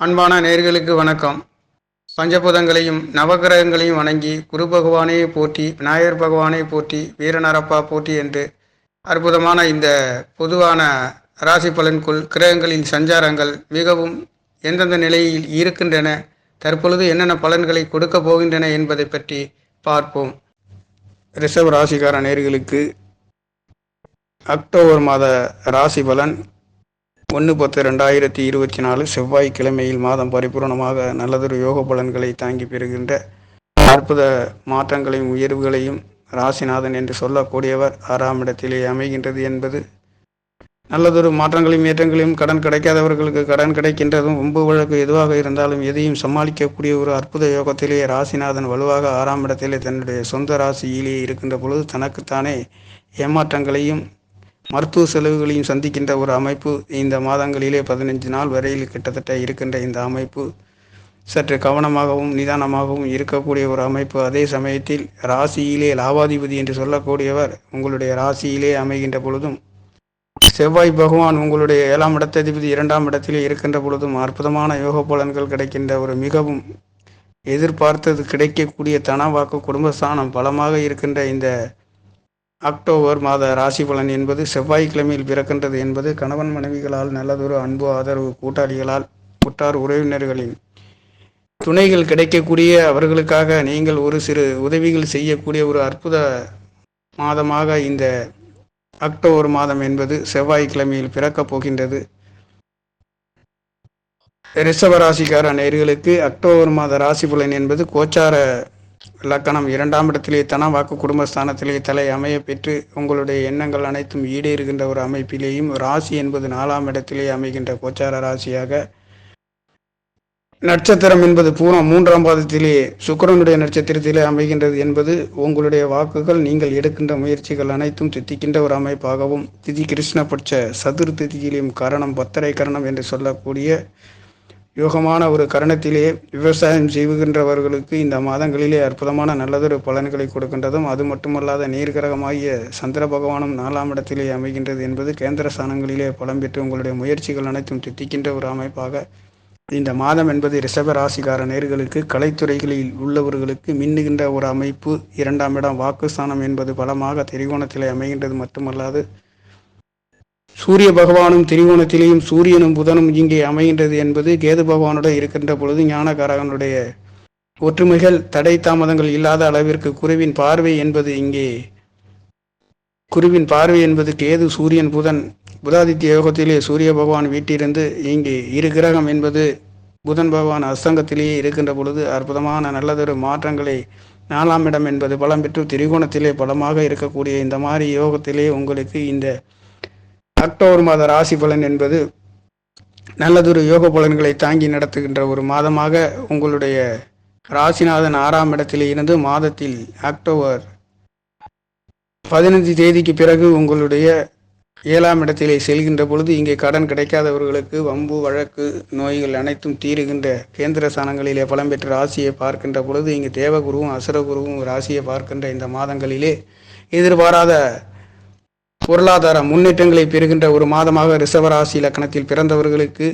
அன்பான நேயர்களுக்கு வணக்கம். பஞ்சபூதங்களையும் நவகிரகங்களையும் வணங்கி குரு பகவானை போற்றி, விநாயகர் பகவானை போற்றி, வீரநரப்பா போற்றி என்று அற்புதமான இந்த பொதுவான ராசி பலன்குள் கிரகங்களின் சஞ்சாரங்கள் மிகவும் எந்தெந்த நிலையில் இருக்கின்றன, தற்பொழுது என்னென்ன பலன்களை கொடுக்க போகின்றன என்பதை பற்றி பார்ப்போம். ரிஷப ராசிக்கார நேயர்களுக்கு அக்டோபர் மாத ராசி பலன் 1/10/2024 செவ்வாய்க்கிழமையில் மாதம் பரிபூர்ணமாக நல்லதொரு யோக பலன்களை தாங்கி பெறுகின்ற அற்புத மாற்றங்களையும் உயர்வுகளையும் ராசிநாதன் என்று சொல்லக்கூடியவர் 6ஆம் இடத்திலே அமைகின்றது என்பது நல்லதொரு மாற்றங்களையும் ஏற்றங்களையும் கடன் கிடைக்காதவர்களுக்கு கடன் கிடைக்கின்றதும் ஒம்பு வழக்கு எதுவாக இருந்தாலும் எதையும் சமாளிக்கக்கூடிய ஒரு அற்புத யோகத்திலேயே ராசிநாதன் வலுவாக 6ஆம் இடத்திலே தன்னுடைய சொந்த ராசியிலேயே இருக்கின்ற பொழுது தனக்குத்தானே ஏமாற்றங்களையும் மருத்துவ செலவுகளையும் சந்திக்கின்ற ஒரு அமைப்பு இந்த மாதங்களிலே 15 நாள் வரையில் கிட்டத்தட்ட இருக்கின்ற இந்த அமைப்பு சற்று கவனமாகவும் நிதானமாகவும் இருக்கக்கூடிய ஒரு அமைப்பு. அதே சமயத்தில் ராசியிலே லாபாதிபதி என்று சொல்லக்கூடியவர் உங்களுடைய ராசியிலே அமைகின்ற பொழுதும், செவ்வாய் பகவான் உங்களுடைய 7ஆம் இடத்ததிபதி 2ஆம் இடத்திலே இருக்கின்ற பொழுதும் அற்புதமான யோக பலன்கள் கிடைக்கின்ற ஒரு மிகவும் எதிர்பார்த்தது கிடைக்கக்கூடிய தனவாக்கு குடும்பஸ்தானம் பலமாக இருக்கின்ற இந்த அக்டோபர் மாத ராசி பலன் என்பது செவ்வாய்க்கிழமையில் பிறக்கின்றது என்பது கணவன் மனைவிகளால் நல்லதொரு அன்பு ஆதரவு, கூட்டாளிகளால் உற்றார் உறவினர்களின் துணைகள் கிடைக்கக்கூடிய, அவர்களுக்காக நீங்கள் ஒரு சிறு உதவிகள் செய்யக்கூடிய ஒரு அற்புத மாதமாக இந்த அக்டோபர் மாதம் என்பது செவ்வாய்க்கிழமையில் பிறக்கப் போகின்றது. ரிஷபராசிக்கார நேயர்களுக்கு அக்டோபர் மாத ராசி பலன் என்பது கோச்சார லக்கணம் 2ஆம் இடத்திலே தன வாக்கு குடும்பஸ்தானத்திலே தலை அமைய பெற்று உங்களுடைய எண்ணங்கள் அனைத்தும் ஈடேறுகின்ற ஒரு அமைப்பிலேயும், ராசி என்பது 4ஆம் இடத்திலே அமைகின்ற கோச்சார ராசியாக, நட்சத்திரம் என்பது பூரம் 3ஆம் பாதத்திலே சுக்கிரனுடைய நட்சத்திரத்திலே அமைகின்றது என்பது உங்களுடைய வாக்குகள், நீங்கள் எடுக்கின்ற முயற்சிகள் அனைத்தும் தித்திக்கின்ற ஒரு அமைப்பாகவும், திதி கிருஷ்ணபட்ச சதுர்த்தியிலும் கரணம் 10 கரணம் என்று சொல்லக்கூடிய யோகமான ஒரு கரணத்திலே விவசாயம் செய்கின்றவர்களுக்கு இந்த மாதங்களிலே அற்புதமான நல்லதொரு பலன்களை கொடுக்கின்றதும், அது மட்டுமல்லாத நீர்கிரகமாகிய சந்திர பகவானும் 4ஆம் இடத்திலே அமைகின்றது என்பது கேந்திர ஸ்தானங்களிலே பலம் பெற்று உங்களுடைய முயற்சிகள் அனைத்தும் தித்திக்கின்ற ஒரு அமைப்பாக இந்த மாதம் என்பது ரிஷப ராசிக்கார நேயர்களுக்கு கலைத்துறைகளில் உள்ளவர்களுக்கு மின்னுகின்ற ஒரு அமைப்பு. 2ஆம் இடம் வாக்குஸ்தானம் என்பது பலமாக திரிகோணத்திலே அமைகின்றது மட்டுமல்லாது சூரிய பகவானும் திரிகோணத்திலேயும் சூரியனும் புதனும் இங்கே அமைகின்றது என்பது கேது பகவானுடன் இருக்கின்ற பொழுது ஞானகாரகனுடைய ஒற்றுமைகள் தடை தாமதங்கள் இல்லாத அளவிற்கு குருவின் பார்வை என்பது கேது சூரியன் புதன் புதாதித்ய யோகத்திலே சூரிய பகவான் வீட்டிலிருந்து இங்கே இரு கிரகம் என்பது புதன் பகவான் அஸ்தங்கத்திலேயே இருக்கின்ற பொழுது அற்புதமான நல்லதொரு மாற்றங்களை 4ஆம் இடம் என்பது பலம் பெற்று திரிகோணத்திலே பலமாக இருக்கக்கூடிய இந்த மாதிரி யோகத்திலே உங்களுக்கு இந்த அக்டோபர் மாத ராசி பலன் என்பது நல்லதொரு யோக பலன்களை தாங்கி நடத்துகின்ற ஒரு மாதமாக உங்களுடைய ராசிநாதன் 6ஆம் இடத்திலே இருந்து மாதத்தில் அக்டோபர் 15 தேதிக்கு பிறகு உங்களுடைய 7ஆம் இடத்திலே செல்கின்ற பொழுது இங்கே கடன் கிடைக்காதவர்களுக்கு வம்பு வழக்கு நோய்கள் அனைத்தும் தீருகின்ற கேந்திர ஸ்தானங்களிலே பலம் பெற்ற ராசியை பார்க்கின்ற பொழுது இங்கு தேவகுருவும் அசுரகுருவும் ராசியை பார்க்கின்ற இந்த மாதங்களிலே எதிர்பாராத பொருளாதார முன்னேற்றங்களை பெறுகின்ற ஒரு மாதமாக ரிஷபராசி இலக்கணத்தில் பிறந்தவர்களுக்கு,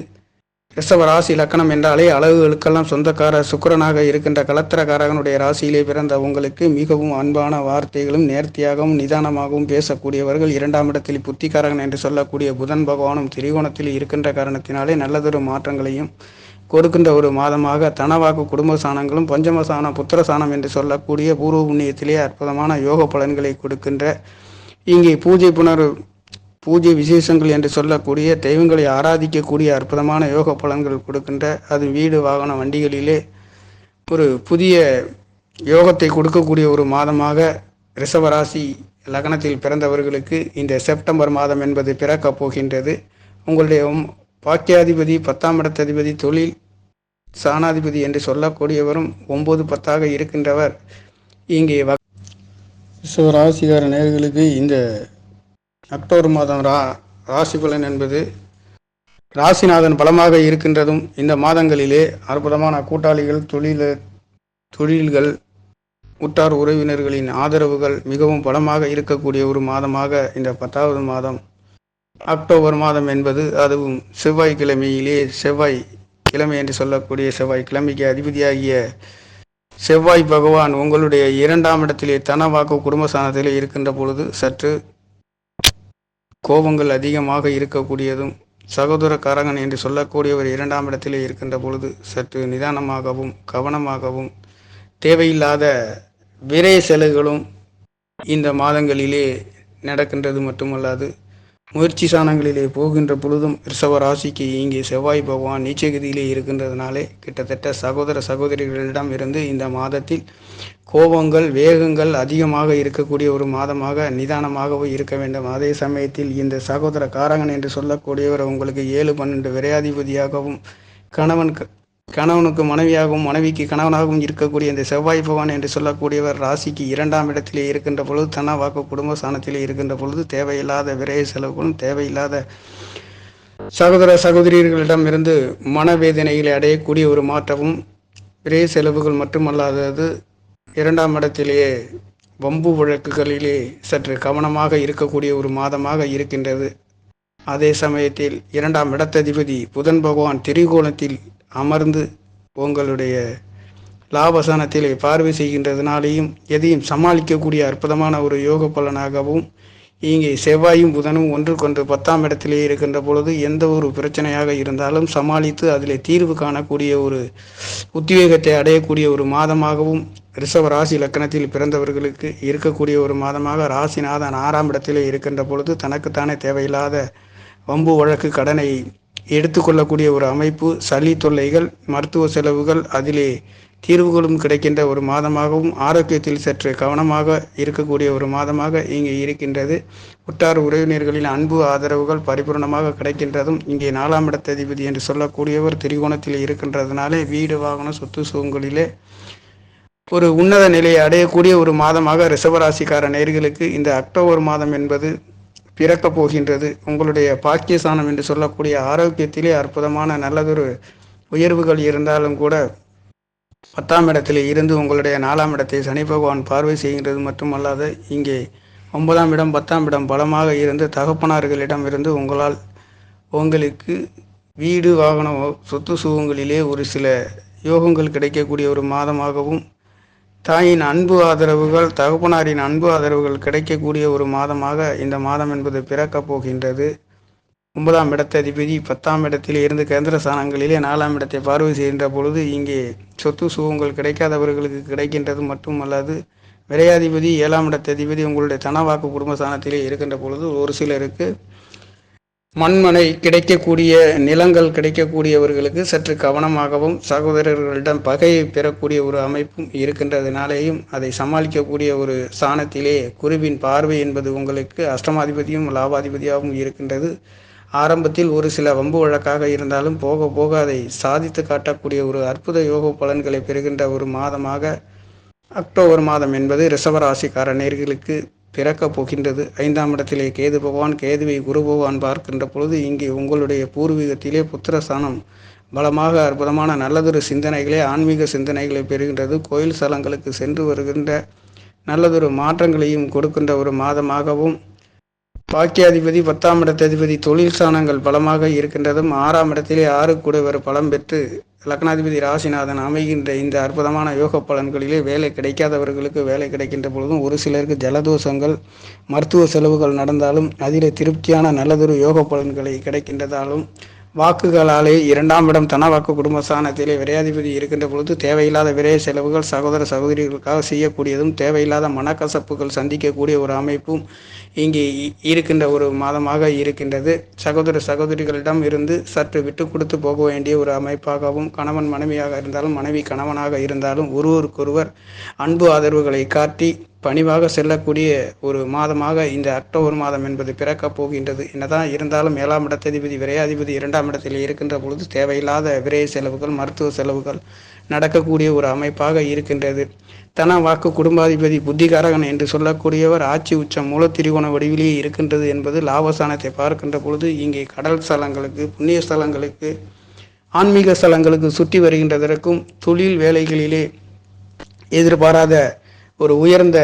ரிஷபராசி இலக்கணம் என்றாலே அழகுகளுக்கெல்லாம் சொந்தக்கார சுக்கிரனாக இருக்கின்ற கலத்திரக்காரகனுடைய ராசியிலே பிறந்த உங்களுக்கு மிகவும் அன்பான வார்த்தைகளும் நேர்த்தியாகவும் நிதானமாகவும் பேசக்கூடியவர்கள். 2ஆம் இடத்தில் புத்திகாரகன் என்று சொல்லக்கூடிய புதன் பகவானும் திரிகோணத்தில் இருக்கின்ற காரணத்தினாலே நல்லதொரு மாற்றங்களையும் கொடுக்கின்ற ஒரு மாதமாக தனவாக்கு குடும்பஸ்தானங்களும் பஞ்சமசான புத்திரசானம் என்று சொல்லக்கூடிய பூர்வ புண்ணியத்திலே அற்புதமான யோக பலன்களை கொடுக்கின்ற, இங்கே பூஜை விசேஷங்கள் என்று சொல்லக்கூடிய தெய்வங்களை ஆராதிக்கக்கூடிய அற்புதமான யோக பலன்கள் கொடுக்கின்ற, அது வீடு வாகன வண்டிகளிலே ஒரு புதிய யோகத்தை கொடுக்கக்கூடிய ஒரு மாதமாக ரிஷபராசி லக்னத்தில் பிறந்தவர்களுக்கு இந்த செப்டம்பர் மாதம் என்பது பிறக்கப் போகின்றது. உங்களுடைய பாக்கியாதிபதி 10ஆம் இடத்ததிபதி தொழில் சாணாதிபதி என்று சொல்லக்கூடியவரும் 9, 10ஆக இருக்கின்றவர். இங்கே ரிஷபராசிக்கார நேயர்களுக்கு இந்த அக்டோபர் மாதம் ராசி பலன் என்பது ராசிநாதன் பலமாக இருக்கின்றதும், இந்த மாதங்களிலே அற்புதமான கூட்டாளிகள், தொழில்கள், உற்றார் உறவினர்களின் ஆதரவுகள் மிகவும் பலமாக இருக்கக்கூடிய ஒரு மாதமாக இந்த 10வது மாதம் அக்டோபர் மாதம் என்பது, அதுவும் செவ்வாய்க்கிழமையிலே செவ்வாய் கிழமை என்று சொல்லக்கூடிய செவ்வாய் கிழமைக்கு அதிபதியாகிய செவ்வாய் பகவான் உங்களுடைய 2ஆம் இடத்திலே தனவாக்கு குடும்பஸ்தானத்திலே இருக்கின்ற பொழுது சற்று கோபங்கள் அதிகமாக இருக்கக்கூடியதும், சகோதர காரகன் என்று சொல்லக்கூடியவர் 2ஆம் இடத்திலே இருக்கின்ற பொழுது சற்று நிதானமாகவும் கவனமாகவும் தேவையில்லாத விரை செலவுகளும் இந்த மாதங்களிலே நடக்கின்றது மட்டுமல்லாது, முயற்சி சாணங்களிலே போகின்ற பொழுதும் ரிஷப ராசிக்கு இங்கே செவ்வாய் பகவான் நீச்சகதியிலே இருக்கின்றதுனாலே கிட்டத்தட்ட சகோதர சகோதரிகளிடம் இருந்து இந்த மாதத்தில் கோபங்கள் வேகங்கள் அதிகமாக இருக்கக்கூடிய ஒரு மாதமாக நிதானமாகவும் இருக்க வேண்டும். அதே சமயத்தில் இந்த சகோதர காரகன் என்று சொல்லக்கூடியவர் உங்களுக்கு 7-12 விரையாதிபதியாகவும் கணவனுக்கு மனைவியாகவும் மனைவிக்கு கணவனாகவும் இருக்கக்கூடிய இந்த செவ்வாய் பகவான் என்று சொல்லக்கூடியவர் ராசிக்கு 2ஆம் இடத்திலே இருக்கின்ற பொழுது தனவாக்கு குடும்ப ஸ்தானத்திலே இருக்கின்ற பொழுது தேவையில்லாத விரைய செலவுகளும் தேவையில்லாத சகோதர சகோதரிகளிடமிருந்து மனவேதனைகளை அடையக்கூடிய ஒரு மாற்றமும் விரைய செலவுகள் மட்டுமல்லாதது 2ஆம் இடத்திலேயே வம்பு வழக்குகளிலே சற்று கவனமாக இருக்கக்கூடிய ஒரு மாதமாக இருக்கின்றது. அதே சமயத்தில் 2ஆம் இடத்ததிபதி புதன் பகவான் திரிகோணத்தில் அமர்ந்து உங்களுடைய லாபசானத்திலே பார்வை செய்கின்றதுனாலேயும் எதையும் சமாளிக்கக்கூடிய அற்புதமான ஒரு யோக பலனாகவும் இங்கே செவ்வாயும் புதனும் ஒன்றுக்கொன்று 10ஆம் இடத்திலே இருக்கின்ற பொழுது எந்த ஒரு பிரச்சனையாக இருந்தாலும் சமாளித்து அதில் தீர்வு காணக்கூடிய ஒரு உத்வேகத்தை அடையக்கூடிய ஒரு மாதமாகவும் ரிஷப ராசி லக்கணத்தில் பிறந்தவர்களுக்கு இருக்கக்கூடிய ஒரு மாதமாக ராசிநாதன் 6ஆம் இடத்திலே இருக்கின்ற பொழுது தனக்குத்தானே தேவையில்லாத வம்பு வழக்கு கடனை எடுத்துக்கொள்ளக்கூடிய ஒரு அமைப்பு, சளி தொல்லைகள், மருத்துவ செலவுகள் அதிலே தீர்வுகளும் கிடைக்கின்ற ஒரு மாதமாகவும் ஆரோக்கியத்தில் சற்று கவனமாக இருக்கக்கூடிய ஒரு மாதமாக இங்கே இருக்கின்றது. உற்றார் உறவினர்களின் அன்பு ஆதரவுகள் பரிபூர்ணமாக கிடைக்கின்றதும் இங்கே 4ஆம் இடத்ததிபதி என்று சொல்லக்கூடியவர் திரிகோணத்தில் இருக்கின்றதுனாலே வீடு வாகன சொத்து சுகங்களிலே ஒரு உன்னத நிலையை அடையக்கூடிய ஒரு மாதமாக ரிஷபராசிக்கார நேயர்களுக்கு இந்த அக்டோபர் மாதம் என்பது பிறக்கப் போகின்றது. உங்களுடைய பாக்கியஸ்தானம் என்று சொல்லக்கூடிய ஆரோக்கியத்திலே அற்புதமான நல்லதொரு உயர்வுகள் இருந்தாலும் கூட 10ஆம் இடத்திலே இருந்து உங்களுடைய 4ஆம் இடத்தை சனி பகவான் பார்வை செய்கின்றது மட்டுமல்லாது இங்கே 9ஆம் இடம் 10ஆம் இடம் பலமாக இருந்து தகப்பனார்களிடம் இருந்து உங்களுக்கு வீடு வாகன சொத்து சுகங்களிலே ஒரு சில யோகங்கள் கிடைக்கக்கூடிய ஒரு மாதமாகவும், தாயின் அன்பு ஆதரவுகள் தகப்பனாரின் அன்பு ஆதரவுகள் கிடைக்கக்கூடிய ஒரு மாதமாக இந்த மாதம் என்பது பிறக்கப் போகின்றது. 9ஆம் இடத்ததிபதி 10ஆம் இடத்தில் இருந்து கேந்திர ஸ்தானங்களிலே 4ஆம் இடத்தை பார்வை செய்கின்ற பொழுது இங்கே சொத்து சுகங்கள் கிடைக்காதவர்களுக்கு கிடைக்கின்றது மட்டுமல்லாது, விரையாதிபதி 7ஆம் இடத்ததிபதி உங்களுடைய தனவாக்கு குடும்பஸ்தானத்திலே இருக்கின்ற பொழுது ஒரு சிலருக்கு மண்மனை கிடைக்கக்கூடிய நிலங்கள் கிடைக்கக்கூடியவர்களுக்கு சற்று கவனமாகவும் சகோதரர்களிடம் பகையை பெறக்கூடிய ஒரு அமைப்பும் இருக்கின்றதுனாலேயும் அதை சமாளிக்கக்கூடிய ஒரு ஸ்தானத்திலே குருவின் பார்வை என்பது உங்களுக்கு அஷ்டமாதிபதியும் லாபாதிபதியாகவும் இருக்கின்றது. ஆரம்பத்தில் ஒரு சில வம்பு வழக்காக இருந்தாலும் போக போக அதை சாதித்து காட்டக்கூடிய ஒரு அற்புத யோக பலன்களை பெறுகின்ற ஒரு மாதமாக அக்டோபர் மாதம் என்பது ரிஷபராசிக்கார நேயர்களுக்கு பிறக்கப் போகின்றது. 5ஆம் இடத்திலே கேது பகவான் கேதுவை குரு பகவான் பார்க்கின்ற பொழுது இங்கே உங்களுடைய பூர்வீகத்திலே புத்திரஸ்தானம் பலமாக அற்புதமான நல்லதொரு சிந்தனைகளே ஆன்மீக சிந்தனைகளை பெறுகின்றது. கோயில் ஸ்தலங்களுக்கு சென்று வருகின்ற நல்லதொரு மாற்றங்களையும் கொடுக்கின்ற ஒரு மாதமாகவும், பாக்கியாதிபதி 10ஆம் இடத்ததிபதி தொழில் ஸ்தானங்கள் பலமாக இருக்கின்றதும் 6ஆம் இடத்திலே 6 கூடவர் பலம் பெற்று லக்னாதிபதி ராசிநாதன் அமைகின்ற இந்த அற்புதமான யோக பலன்களிலே வேலை கிடைக்காதவர்களுக்கு வேலை கிடைக்கின்ற பொழுதும், ஒரு சிலருக்கு ஜலதோஷங்கள் மருத்துவ செலவுகள் நடந்தாலும் அதிலே திருப்தியான நல்லதொரு யோக பலன்களை கிடைக்கின்றதாலும், வாக்குகளாலே 2ஆம் இடம் தனவாக்கு குடும்பஸ்தானத்திலே விரையாதிபதி இருக்கின்ற பொழுது தேவையில்லாத விரைய செலவுகள் சகோதர சகோதரிகளுக்காக செய்யக்கூடியதும், தேவையில்லாத மனக்கசப்புகள் சந்திக்கக்கூடிய ஒரு அமைப்பும் இங்கே இருக்கின்ற ஒரு மாதமாக இருக்கின்றது. சகோதர சகோதரிகளிடம் இருந்து சற்று விட்டு கொடுத்து போக வேண்டிய ஒரு அமைப்பாகவும், கணவன் மனைவியாக இருந்தாலும் மனைவி கணவனாக இருந்தாலும் ஒருவருக்கொருவர் அன்பு ஆதரவுகளை காட்டி பணிவாக செல்லக்கூடிய ஒரு மாதமாக இந்த அக்டோபர் மாதம் என்பது பிறக்கப் போகின்றது. என்னதான் இருந்தாலும் 7ஆம் இடத்ததிபதி விரையாதிபதி 2ஆம் இடத்தில் இருக்கின்ற பொழுது தேவையில்லாத விரைய செலவுகள் மருத்துவ செலவுகள் நடக்கக்கூடிய ஒரு அமைப்பாக இருக்கின்றது. தன வாக்கு குடும்பாதிபதி புத்திகாரகன் என்று சொல்லக்கூடியவர் ஆட்சி உச்சம் மூலத்திரிகோண வடிவிலேயே இருக்கின்றது என்பது லாபஸ்தானத்தை பார்க்கின்ற பொழுது இங்கே கடல் ஸ்தலங்களுக்கு புண்ணிய ஸ்தலங்களுக்கு ஆன்மீக ஸ்தலங்களுக்கு சுற்றி வருகின்றதற்கும், தொழில் வேலைகளிலே எதிர்பாராத ஒரு உயர்ந்த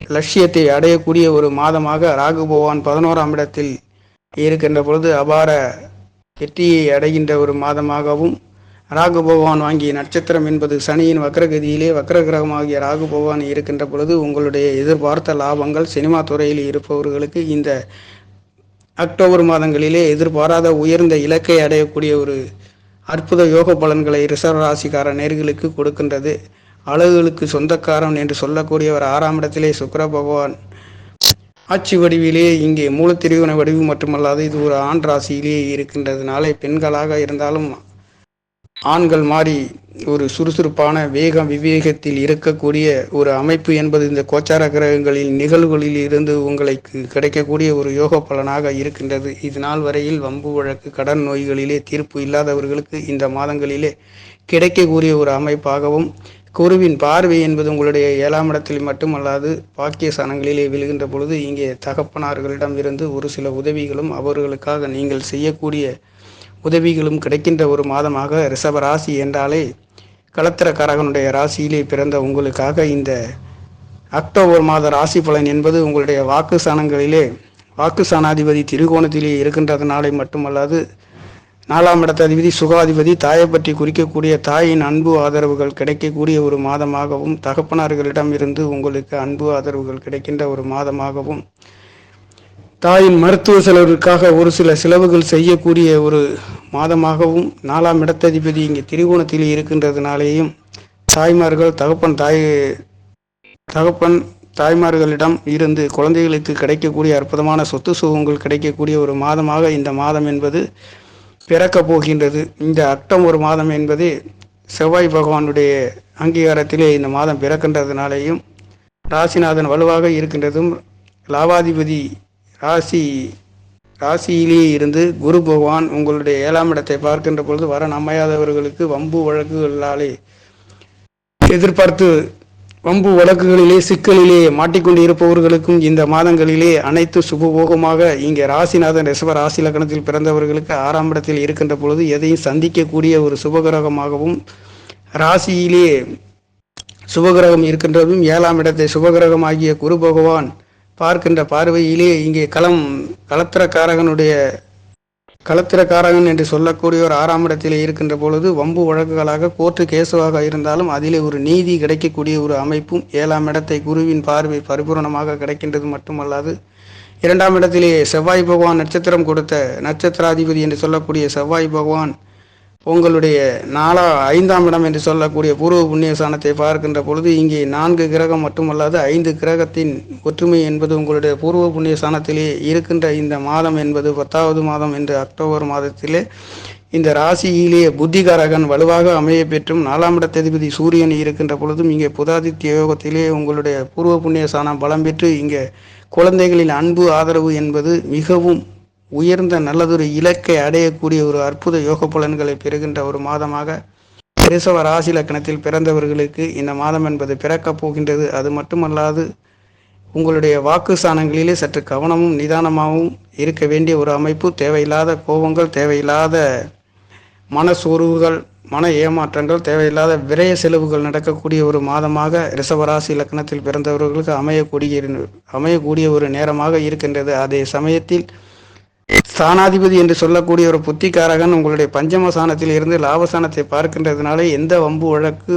லட்சியத்தை அடையக்கூடிய ஒரு மாதமாக ராகு பகவான் 11ஆம் இடத்தில் இருக்கின்ற பொழுது அபார வெற்றியை அடைகின்ற ஒரு மாதமாகவும், ராகு பகவான் வாங்கிய நட்சத்திரம் என்பது சனியின் வக்ரகதியிலே வக்ர கிரகமாகிய ராகு பகவான் இருக்கின்ற பொழுது உங்களுடைய எதிர்பார்த்த லாபங்கள், சினிமா துறையில் இருப்பவர்களுக்கு இந்த அக்டோபர் மாதங்களிலே எதிர்பாராத உயர்ந்த இலக்கை அடையக்கூடிய ஒரு அற்புத யோக பலன்களை ரிஷப ராசிக்கார நேர்களுக்கு கொடுக்கின்றது. அழகுகளுக்கு சொந்தக்காரன் என்று சொல்லக்கூடியவர் 6ஆம் இடத்திலே சுக்கிர பகவான் ஆட்சி வடிவிலே இங்கே மூலத்திரிகோண வடிவு மட்டுமல்லாது இது ஒரு ஆண் ராசியிலேயே இருக்கின்றதுனாலே பெண்களாக இருந்தாலும் ஆண்கள் மாறி ஒரு சுறுசுறுப்பான வேகம் விவேகத்தில் இருக்கக்கூடிய ஒரு அமைப்பு என்பது இந்த கோச்சார கிரகங்களில் நிகழ்வுகளில் இருந்து உங்களுக்கு கிடைக்கக்கூடிய ஒரு யோக பலனாக இருக்கின்றது. இது நாள் வரையில் வம்பு வழக்கு கடன் நோய்களிலே தீர்ப்பு இல்லாதவர்களுக்கு இந்த மாதங்களிலே கிடைக்கக்கூடிய ஒரு அமைப்பாகவும், குருவின் பார்வை என்பது உங்களுடைய 7ஆம் இடத்தில் மட்டுமல்லாது பாக்கிய ஸ்தானங்களிலே விழுகின்ற பொழுது இங்கே தகப்பனார்களிடம் இருந்து ஒரு சில உதவிகளும் அவர்களுக்காக நீங்கள் செய்யக்கூடிய உதவிகளும் கிடைக்கின்ற ஒரு மாதமாக ரிஷப ராசி என்றாலே களத்திரக்காரகனுடைய ராசியிலே பிறந்த உங்களுக்காக இந்த அக்டோபர் மாத ராசி பலன் என்பது உங்களுடைய வாக்கு ஸ்தானங்களிலே வாக்கு ஸ்தானாதிபதி திரிகோணத்திலே இருக்கின்றதுனாலே மட்டுமல்லாது 4ஆம் இடத்த அதிபதி சுகாதிபதி தாயை பற்றி குறிக்கக்கூடிய தாயின் அன்பு ஆதரவுகள் கிடைக்கக்கூடிய ஒரு மாதமாகவும், தகப்பனார்களிடம் இருந்து உங்களுக்கு அன்பு ஆதரவுகள் கிடைக்கின்ற ஒரு மாதமாகவும், தாயின் மருத்துவ செலவிற்காக ஒரு சில செலவுகள் செய்யக்கூடிய ஒரு மாதமாகவும், 4ஆம் இடத்ததிபதி இங்கே திரிகோணத்தில் இருக்கின்றதுனாலேயும் தாய்மார்கள் தகப்பன் தாய்மார்களிடம் இருந்து குழந்தைகளுக்கு கிடைக்கக்கூடிய அற்புதமான சொத்து சுகங்கள் கிடைக்கக்கூடிய ஒரு மாதமாக இந்த மாதம் என்பது பிறக்கப் போகின்றது. இந்த அக்டோபர் மாதம் என்பது செவ்வாய் பகவானுடைய அங்கீகாரத்திலே இந்த மாதம் பிறக்கின்றதுனாலேயும் ராசிநாதன் வலுவாக இருக்கின்றதும், லாபாதிபதி ராசியிலே இருந்து குரு பகவான் உங்களுடைய 7ஆம் இடத்தை பார்க்கின்ற பொழுது வர அமையாதவர்களுக்கு வம்பு வழக்குகளாலே எதிர்பார்த்து வம்பு வழக்குகளிலே சிக்கலிலே மாட்டிக்கொண்டு இருப்பவர்களுக்கும் இந்த மாதங்களிலே அனைத்து சுபபோகமாக இங்கே ராசிநாதன் ரிஷப ராசி லக்னத்தில் பிறந்தவர்களுக்கு 6ஆம் இடத்தில் இருக்கின்ற பொழுது எதையும் சந்திக்கக்கூடிய ஒரு சுபகிரகமாகவும், ராசியிலே சுபகிரகம் இருக்கின்றதும் 7ஆம் இடத்தை சுபகிரகமாகிய குரு பகவான் பார்க்கின்ற பார்வையிலே இங்கே களத்திரக்காரகன் என்று சொல்லக்கூடிய ஒரு 6ஆம் இடத்திலே இருக்கின்ற பொழுது வம்பு வழக்குகளாக கோர்ட்டு கேசுவாக இருந்தாலும் அதிலே ஒரு நீதி கிடைக்கக்கூடிய ஒரு அமைப்பும் 7ஆம் இடத்தை குருவின் பார்வை பரிபூர்ணமாக கிடைக்கின்றது மட்டுமல்லாது 2ஆம் இடத்திலே செவ்வாய் பகவான் நட்சத்திரம் கொடுத்த நட்சத்திராதிபதி என்று சொல்லக்கூடிய செவ்வாய் பகவான் உங்களுடைய 5ஆம் இடம் என்று சொல்லக்கூடிய பூர்வ புண்ணிய ஸ்தானத்தை பார்க்கின்ற பொழுது இங்கே 4 கிரகம் மட்டுமல்லாது 5 கிரகத்தின் ஒற்றுமை என்பது உங்களுடைய பூர்வ புண்ணிய ஸ்தானத்திலே இருக்கின்ற இந்த மாதம் என்பது 10வது மாதம் என்று அக்டோபர் மாதத்திலே இந்த ராசியிலே புத்திகாரகன் வலுவாக அமைய பெற்றும் 4ஆம் இடத்ததிபதி சூரியன் இருக்கின்ற பொழுதும் இங்கே புதாதித்ய யோகத்திலே உங்களுடைய பூர்வ புண்ணிய ஸ்தானம் பலம் பெற்று இங்கே குழந்தைகளின் அன்பு ஆதரவு என்பது மிகவும் உயர்ந்த நல்லதொரு இலக்கை அடையக்கூடிய ஒரு அற்புத யோக பலன்களை பெறுகின்ற ஒரு மாதமாக ரிஷப ராசி லக்னத்தில் பிறந்தவர்களுக்கு இந்த மாதம் என்பது பிறக்கப் போகின்றது. அது மட்டுமல்லாது உங்களுடைய வாக்கு ஸ்தானங்களிலே சற்று கவனமும் நிதானமாகவும் இருக்க வேண்டிய ஒரு அமைப்பு, தேவையில்லாத கோபங்கள், தேவையில்லாத மனசோர்வுகள், மன ஏமாற்றங்கள், தேவையில்லாத விரய செலவுகள் நடக்கக்கூடிய ஒரு மாதமாக ரிஷபராசி லக்னத்தில் பிறந்தவர்களுக்கு அமையக்கூடிய ஒரு நேரமாக இருக்கின்றது. அதே சமயத்தில் ஸ்தானாதிபதி என்று சொல்லக்கூடிய ஒரு புத்திகாரகன் உங்களுடைய பஞ்சம ஸ்தானத்தில் இருந்து லாபஸ்தானத்தை பார்க்கின்றதுனால எந்த வம்பு வழக்கு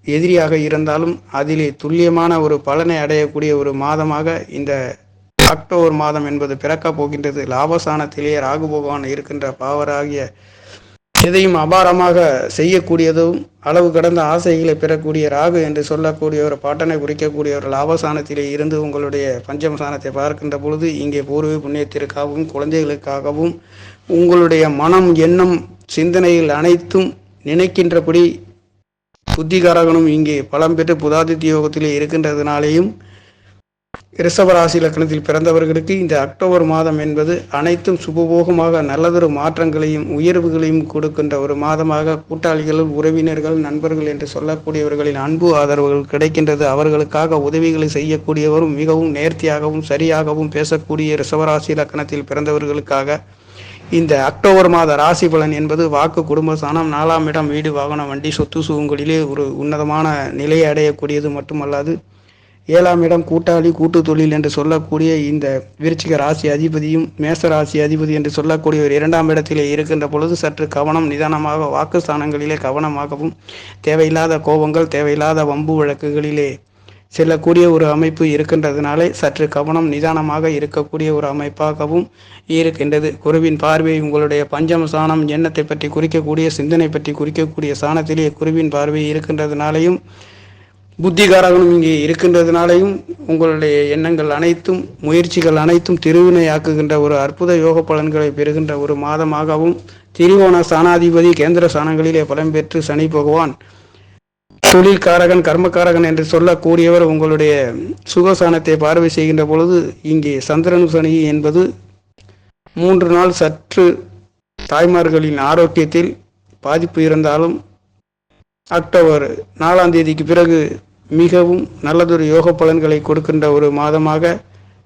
எதிரியாக இருந்தாலும் அதிலே துல்லியமான ஒரு பலனை அடையக்கூடிய ஒரு மாதமாக இந்த அக்டோபர் மாதம் என்பது பிறக்கப் போகின்றது. லாபஸ்தானத்திலே ராகு பகவான் இருக்கின்ற பாவராகிய எதையும் அபாரமாக செய்யக்கூடியதும் அளவு கடந்த ஆசைகளை பெறக்கூடிய ராகு என்று சொல்லக்கூடிய ஒரு பாட்டனை குறிக்கக்கூடிய ஒரு லாபஸ்தானத்திலே இருந்து உங்களுடைய பஞ்சமஸ்தானத்தை பார்க்கின்ற பொழுது இங்கே பூர்வ புண்ணியத்திற்காகவும் குழந்தைகளுக்காகவும் உங்களுடைய மனம் எண்ணம் சிந்தனைகள் அனைத்தும் நினைக்கின்றபடி புத்திகாரகனும் இங்கே பலம் பெற்று புதாதித்ய யோகத்திலே இருக்கின்றதுனாலேயும் ரிஷபராசி லக்னத்தில் பிறந்தவர்களுக்கு இந்த அக்டோபர் மாதம் என்பது அனைத்தும் சுபபோகமாக நல்லதொரு மாற்றங்களையும் உயர்வுகளையும் கொடுக்கின்ற ஒரு மாதமாக கூட்டாளிகள், உறவினர்கள், நண்பர்கள் என்று சொல்லக்கூடியவர்களின் அன்பு ஆதரவுகள் கிடைக்கின்றது. அவர்களுக்காக உதவிகளை செய்யக்கூடியவரும் மிகவும் நேர்த்தியாகவும் சரியாகவும் பேசக்கூடிய ரிஷபராசி லக்னத்தில் பிறந்தவர்களுக்காக இந்த அக்டோபர் மாத ராசி பலன் என்பது வாக்கு, குடும்பஸ்தானம், 4ஆம் இடம், வீடு, வாகனம், வண்டி, சொத்து சுகங்களிலே ஒரு உன்னதமான நிலையை அடையக்கூடியது மட்டுமல்லாது 7ஆம் இடம் கூட்டாளி கூட்டு தொழில் என்று சொல்லக்கூடிய இந்த விருச்சிக ராசி அதிபதியும் மேச ராசி அதிபதி என்று சொல்லக்கூடிய ஒரு 2ஆம் இடத்திலே இருக்கின்ற பொழுது சற்று கவனம், நிதானமாக வாக்குஸ்தானங்களிலே கவனமாகவும், தேவையில்லாத கோபங்கள், தேவையில்லாத வம்பு வழக்குகளிலே செல்லக்கூடிய ஒரு அமைப்பு இருக்கின்றதுனாலே சற்று கவனம், நிதானமாக இருக்கக்கூடிய ஒரு அமைப்பாகவும் இருக்கின்றது. குருவின் பார்வை உங்களுடைய பஞ்சம சாணம், எண்ணத்தை பற்றி குறிக்கக்கூடிய, சிந்தனை பற்றி குறிக்கக்கூடிய சாணத்திலே குருவின் பார்வை இருக்கின்றதுனாலையும், புத்திகாரகனும் இங்கே இருக்கின்றதுனாலையும் உங்களுடைய எண்ணங்கள் அனைத்தும், முயற்சிகள் அனைத்தும் திருவினையாக்குகின்ற ஒரு அற்புத யோக பலன்களை பெறுகின்ற ஒரு மாதமாகவும், திரிகோண சாணாதிபதி கேந்திர சாணங்களிலே பலம் பெற்று சனி பகவான் தொழில்காரகன், கர்மக்காரகன் என்று சொல்லக்கூடியவர் உங்களுடைய சுகசானத்தை பார்வை செய்கின்ற பொழுது இங்கே சந்திரன் சனி என்பது 3 நாள் சற்று தாய்மார்களின் ஆரோக்கியத்தில் பாதிப்பு இருந்தாலும் அக்டோபர் 4ஆம் தேதிக்கு பிறகு மிகவும் நல்லதொரு யோக பலன்களை கொடுக்கின்ற ஒரு மாதமாக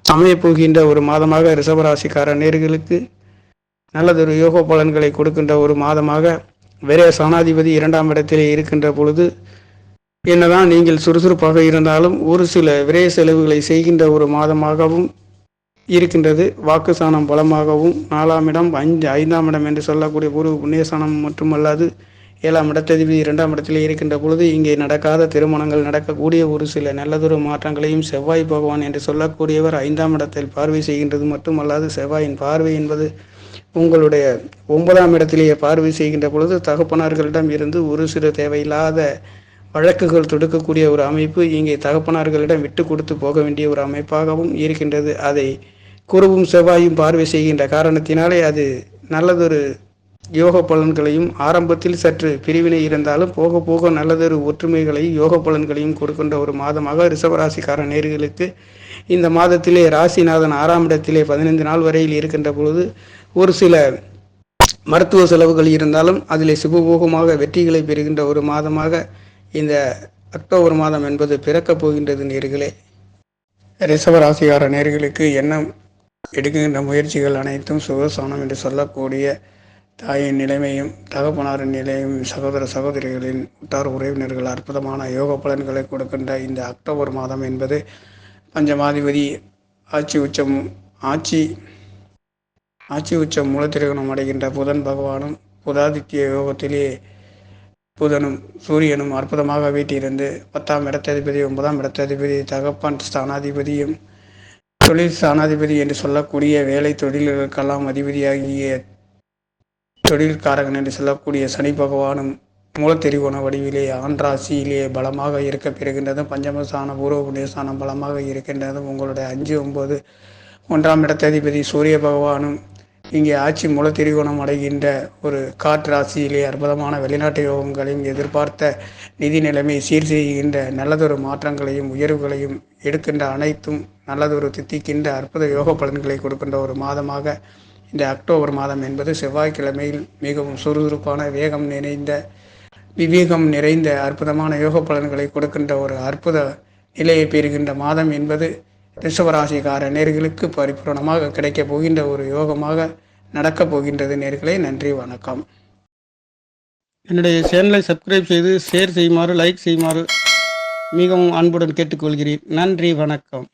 அமையப்போகின்ற ஒரு மாதமாக ரிஷபராசிக்கார நேர்களுக்கு நல்லதொரு யோக பலன்களை கொடுக்கின்ற ஒரு மாதமாக விரய சாணாதிபதி 2ஆம் இடத்திலே இருக்கின்ற பொழுது என்னதான் நீங்கள் சுறுசுறுப்பாக இருந்தாலும் ஒரு சில விரய செலவுகளை செய்கின்ற ஒரு மாதமாகவும் இருக்கின்றது. வாக்குசானம் பலமாகவும் 4ஆம் இடம், 5ஆம் இடம் என்று சொல்லக்கூடிய பூர்வ புண்ணியசானம் மட்டுமல்லாது 7ஆம் இடத்ததிபதி 2ஆம் இடத்திலே இருக்கின்ற பொழுது இங்கே நடக்காத திருமணங்கள் நடக்கக்கூடிய ஒரு சில நல்லதொரு மாற்றங்களையும் செவ்வாய் பகவான் என்று சொல்லக்கூடியவர் 5ஆம் இடத்தில் பார்வை செய்கின்றது மட்டுமல்லாது செவ்வாயின் பார்வை என்பது உங்களுடைய 9ஆம் இடத்திலேயே பார்வை செய்கின்ற பொழுது தகப்பனார்களிடம் இருந்து ஒரு சில தேவையில்லாத வழக்குகள் தொடுக்கக்கூடிய ஒரு அமைப்பு இங்கே தகப்பனார்களிடம் விட்டு கொடுத்து போக வேண்டிய ஒரு அமைப்பாகவும் இருக்கின்றது. அதை குருவும் செவ்வாயும் பார்வை செய்கின்ற காரணத்தினாலே அது நல்லதொரு யோக பலன்களையும், ஆரம்பத்தில் சற்று பிரிவினை இருந்தாலும் போக போக நல்லதொரு ஒற்றுமைகளையும் யோக பலன்களையும் கொடுக்கின்ற ஒரு மாதமாக ரிஷபராசிக்கார நேர்களுக்கு இந்த மாதத்திலே ராசிநாதன் 6ஆம் இடத்திலே 15 நாள் வரையில் இருக்கின்ற பொழுது ஒரு சில மருத்துவ செலவுகள் இருந்தாலும் அதிலே சுபபோகமாக வெற்றிகளை பெறுகின்ற ஒரு மாதமாக இந்த அக்டோபர் மாதம் என்பது பிறக்கப் போகின்றது. நேர்களே, ரிஷபராசிக்கார நேர்களுக்கு எண்ணம் எடுக்கின்ற முயற்சிகள் அனைத்தும் சுகசானம் என்று சொல்லக்கூடிய தாயின் நிலைமையும், தகப்பனாரின் நிலையும், சகோதர சகோதரிகளின் உற்றார் உறவினர்கள் அற்புதமான யோக பலன்களை கொடுக்கின்ற இந்த அக்டோபர் மாதம் என்பது பஞ்சமாதிபதி ஆட்சி உச்சம் மூலத்திருகணம் அடைகின்ற புதன் பகவானும், புதாதித்ய யோகத்திலே புதனும் சூரியனும் அற்புதமாக வீட்டிலிருந்து 10ஆம் இடத்ததிபதி, 9ஆம் இடத்ததிபதி, தகப்பன் ஸ்தானாதிபதியும், தொழில் ஸ்தானாதிபதி என்று சொல்லக்கூடிய வேலை தொழில்களுக்கெல்லாம் அதிபதியாகிய தொழில்காரகன் என்று சொல்லக்கூடிய சனி பகவானும் மூலத்திரிகோண வடிவிலே ஆண்ராசியிலே பலமாக இருக்க பெறுகின்றதும், பஞ்சமஸ்தானம் பூர்வ புண்ணியஸ்தானம் பலமாக இருக்கின்றதும், உங்களுடைய 5, 9, 1ஆம் இடத்ததிபதி சூரிய பகவானும் இங்கே ஆட்சி மூலத்திரிகோணம் அடைகின்ற ஒரு காற்றாசியிலே அற்புதமான வெளிநாட்டு யோகங்களையும், எதிர்பார்த்த நிதி நிலைமை சீர் செய்கின்ற நல்லதொரு மாற்றங்களையும் உயர்வுகளையும் எடுக்கின்ற அனைத்தும் நல்லதொரு தித்திக்கின்ற அற்புத யோக பலன்களை கொடுக்கின்ற ஒரு மாதமாக இந்த அக்டோபர் மாதம் என்பது செவ்வாய்க்கிழமையில் மிகவும் சுறுசுறுப்பான விவேகம் நிறைந்த அற்புதமான யோக பலன்களை கொடுக்கின்ற ஒரு அற்புத நிலையை பெறுகின்ற மாதம் என்பது ரிஷபராசிக்கார நேர்களுக்கு பரிபூரணமாக கிடைக்கப் போகின்ற ஒரு யோகமாக நடக்கப் போகின்றது. நேர்களே, நன்றி, வணக்கம். என்னுடைய சேனலை சப்ஸ்கிரைப் செய்து ஷேர் செய்யுமாறு, லைக் செய்யுமாறு மிகவும் அன்புடன் கேட்டுக்கொள்கிறேன். நன்றி, வணக்கம்.